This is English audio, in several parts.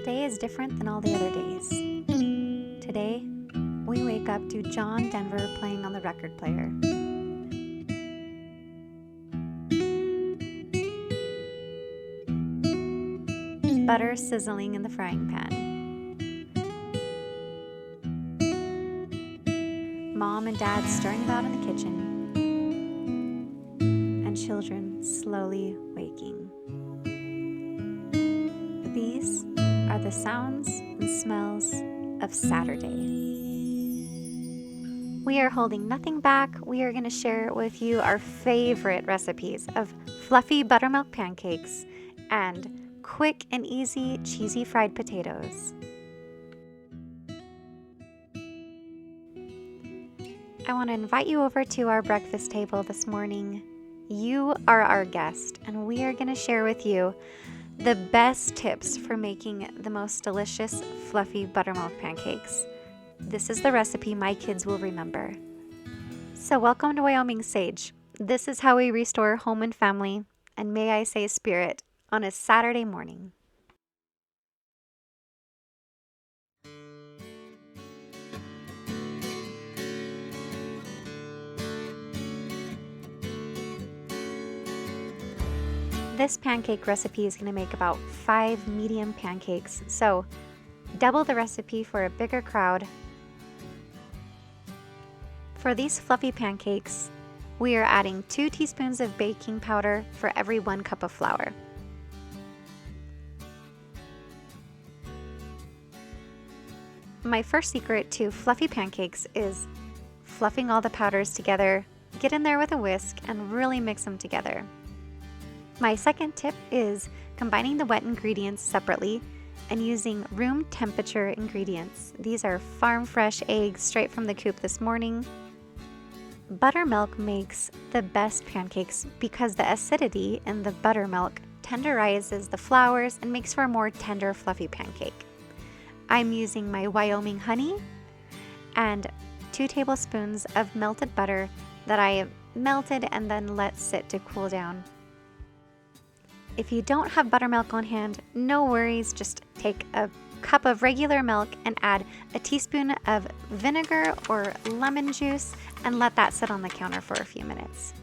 Today is different than all the other days. Today, we wake up to John Denver playing on the record player. Butter sizzling in the frying pan. Mom and Dad stirring about in the kitchen. And children slowly waking. These are the sounds and smells of Saturday. We are holding nothing back. We are going to share with you our favorite recipes of fluffy buttermilk pancakes and quick and easy cheesy fried potatoes. I want to invite you over to our breakfast table this morning. You are our guest, and we are going to share with you the best tips for making the most delicious fluffy buttermilk pancakes. This is the recipe my kids will remember. So welcome to Wyoming Sage. This is how we restore home and family, and may I say spirit, on a Saturday morning. This pancake recipe is going to make about 5 medium pancakes, so double the recipe for a bigger crowd. For these fluffy pancakes, we are adding 2 teaspoons of baking powder for every 1 cup of flour. My first secret to fluffy pancakes is fluffing all the powders together, get in there with a whisk, and really mix them together. My second tip is combining the wet ingredients separately and using room temperature ingredients. These are farm fresh eggs straight from the coop this morning. Buttermilk makes the best pancakes because the acidity in the buttermilk tenderizes the flours and makes for a more tender, fluffy pancake. I'm using my Wyoming honey and 2 tablespoons of melted butter that I melted and then let sit to cool down. If you don't have buttermilk on hand, no worries, just take a cup of regular milk and add a teaspoon of vinegar or lemon juice and let that sit on the counter for a few minutes.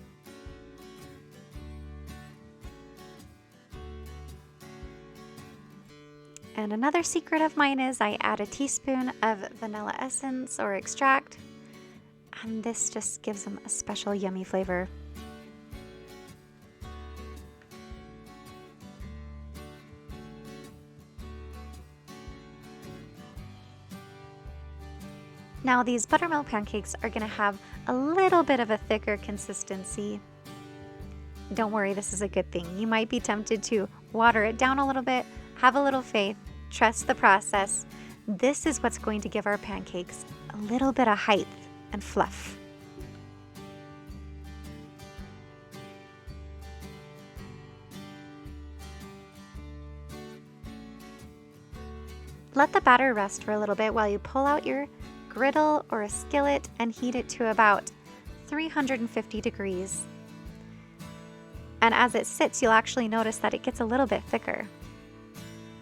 And another secret of mine is I add a teaspoon of vanilla essence or extract, and this just gives them a special yummy flavor. Now these buttermilk pancakes are going to have a little bit of a thicker consistency. Don't worry, this is a good thing. You might be tempted to water it down a little bit, have a little faith, trust the process. This is what's going to give our pancakes a little bit of height and fluff. Let the batter rest for a little bit while you pull out your griddle or a skillet and heat it to about 350 degrees. And as it sits, you'll actually notice that it gets a little bit thicker.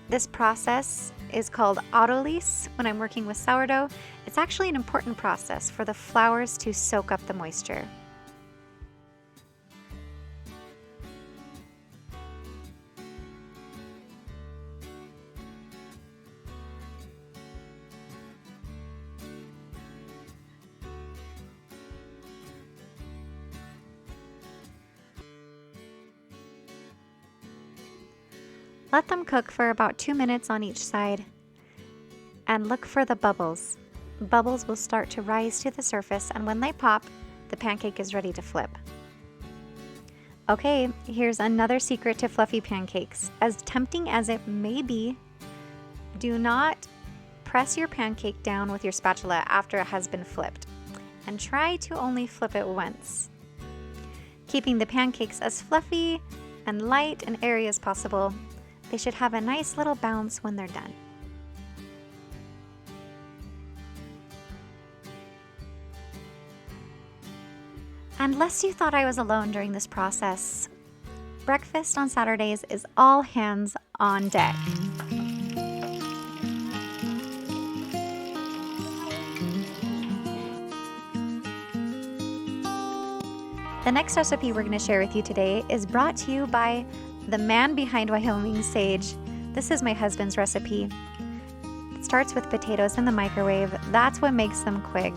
This process is called autolyse when I'm working with sourdough. It's actually an important process for the flours to soak up the moisture. Let them cook for about 2 minutes on each side and look for the bubbles. Bubbles will start to rise to the surface, and when they pop, the pancake is ready to flip. Okay, here's another secret to fluffy pancakes. As tempting as it may be, do not press your pancake down with your spatula after it has been flipped, and try to only flip it once. Keeping the pancakes as fluffy and light and airy as possible, they should have a nice little bounce when they're done. Unless you thought I was alone during this process, breakfast on Saturdays is all hands on deck. The next recipe we're going to share with you today is brought to you by the man behind Wyoming Sage. This is my husband's recipe. It starts with potatoes in the microwave. That's what makes them quick.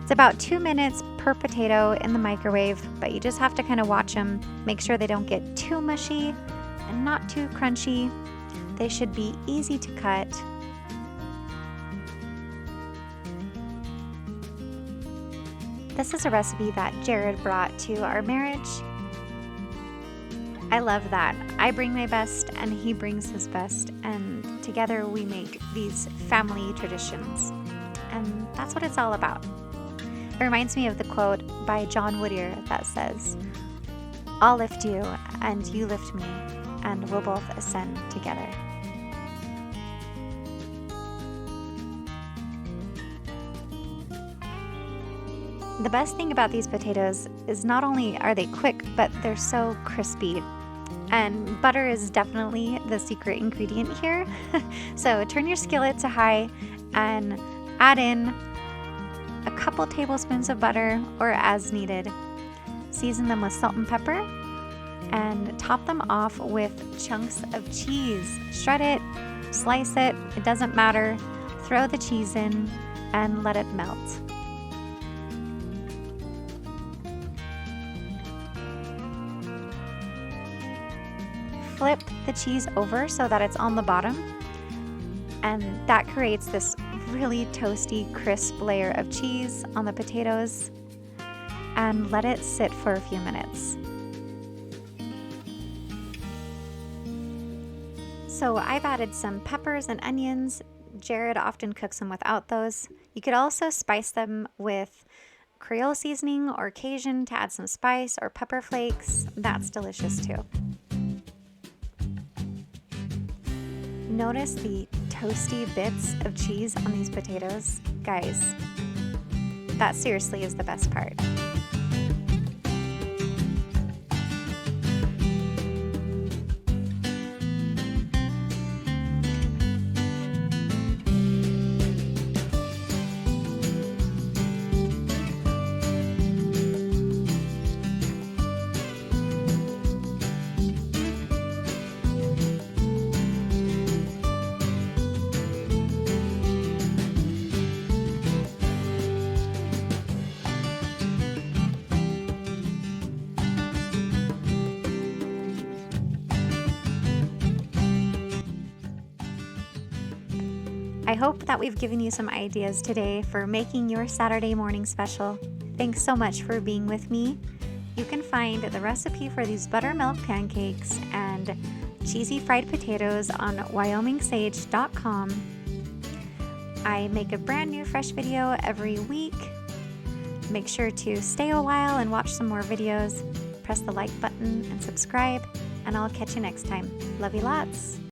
It's about 2 minutes per potato in the microwave, but you just have to kind of watch them. Make sure they don't get too mushy and not too crunchy. They should be easy to cut. This is a recipe that Jared brought to our marriage. I love that. I bring my best and he brings his best, and together we make these family traditions. And that's what it's all about. It reminds me of the quote by John Whittier that says, "I'll lift you and you lift me, and we'll both ascend together." The best thing about these potatoes is not only are they quick, but they're so crispy. And butter is definitely the secret ingredient here. So turn your skillet to high and add in a couple tablespoons of butter, or as needed. Season them with salt and pepper and top them off with chunks of cheese. Shred it, slice it, it doesn't matter. Throw the cheese in and let it melt. Flip the cheese over so that it's on the bottom, and that creates this really toasty, crisp layer of cheese on the potatoes, and let it sit for a few minutes. So I've added some peppers and onions. Jared often cooks them without those. You could also spice them with Creole seasoning or Cajun to add some spice, or pepper flakes. That's delicious too. Notice the toasty bits of cheese on these potatoes. Guys, that seriously is the best part. I hope that we've given you some ideas today for making your Saturday morning special. Thanks so much for being with me. You can find the recipe for these buttermilk pancakes and cheesy fried potatoes on wyomingsage.com. I make a brand new fresh video every week. Make sure to stay a while and watch some more videos. Press the like button and subscribe, and I'll catch you next time. Love you lots.